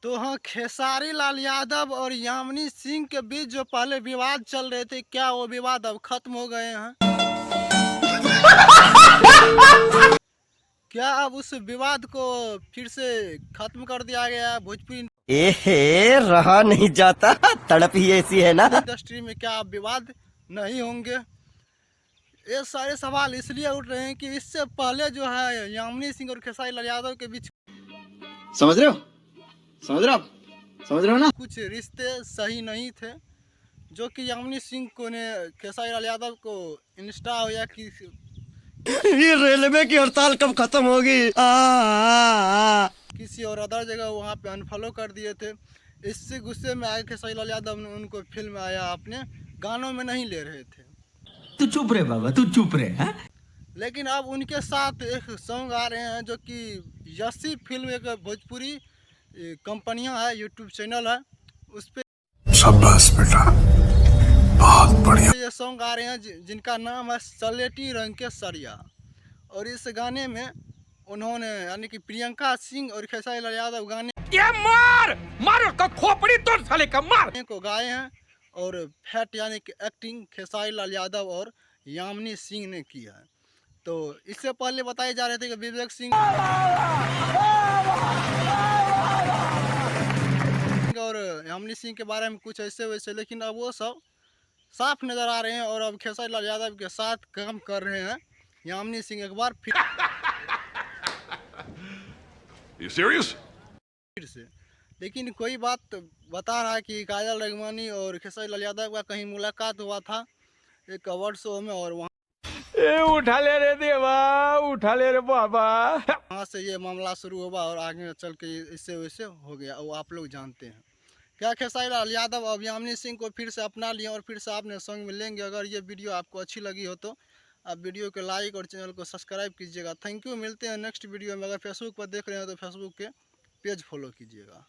तो हाँ, खेसारी लाल यादव और यामिनी सिंह के बीच जो पहले विवाद चल रहे थे, क्या वो विवाद अब खत्म हो गए हैं? क्या अब उस विवाद को फिर से खत्म कर दिया गया है? भोजपुरी एहे रहा नहीं जाता, तड़प ही ऐसी है ना। इंडस्ट्री में क्या अब विवाद नहीं होंगे? ये सारे सवाल इसलिए उठ रहे हैं कि इससे पहले जो है यामिनी सिंह और खेसारी लाल यादव के बीच समझ रहे हो? समझ रहे हो आप? समझ रहे हो ना? कुछ रिश्ते सही नहीं थे, जो कि यामिनी सिंह को ने खेसारी लाल यादव को इंस्टा हो या कि ये रेलवे की हड़ताल कब खत्म होगी? किसी और अदर जगह वहाँ पे अनफॉलो कर दिए थे। इससे गुस्से में आए खेसारी लाल यादव ने उनको फिल्म आया अपने गानों में नहीं ले रहे थे, तू चुप रहे बाबा, तू चुप रहे। हैं? लेकिन अब उनके साथ एक सॉन्ग आ रहे हैं जो कि यसी फिल्म एक भोजपुरी कंपनियां है, यूट्यूब चैनल है, उस पे शाबाश बेटा, बहुत बढ़िया। ये सॉन्ग आ रहे हैं जिनका नाम है सलेटी रंग के सरिया। और इस गाने में उन्होंने यानी कि प्रियंका सिंह और खेसारी लाल यादव गाने ये मार उसका खोपड़ी तोड़ साले का मार को गाए हैं और फैट यानी कि एक्टिंग खेसारी लाल यादव और यामिनी सिंह ने की है। तो इससे पहले बताए जा रहे थे कि विवेक सिंह और यामिनी सिंह के बारे में कुछ ऐसे वैसे, लेकिन अब वो सब साफ नजर आ रहे हैं और अब खेसारी लाल यादव के साथ काम कर रहे हैं यामिनी सिंह एक बार फिर से। लेकिन कोई बात बता रहा है कि काजल रघवानी और खेसारी लाल यादव का कहीं मुलाकात हुआ था एक अवार्ड शो में, और उठा ले रे देवा, उठा ले रे बाबा। वहाँ से ये मामला शुरू हुआ और आगे चल के इससे वैसे हो गया, वो आप लोग जानते हैं। क्या खेसारी लाल यादव अब यामिनी सिंह को फिर से अपना लिए और फिर से आपने संग में लेंगे? अगर ये वीडियो आपको अच्छी लगी हो तो आप वीडियो को लाइक और चैनल को सब्सक्राइब कीजिएगा। थैंक यू, मिलते हैं नेक्स्ट वीडियो में। अगर फेसबुक पर देख रहे हैं तो फेसबुक के पेज फॉलो कीजिएगा।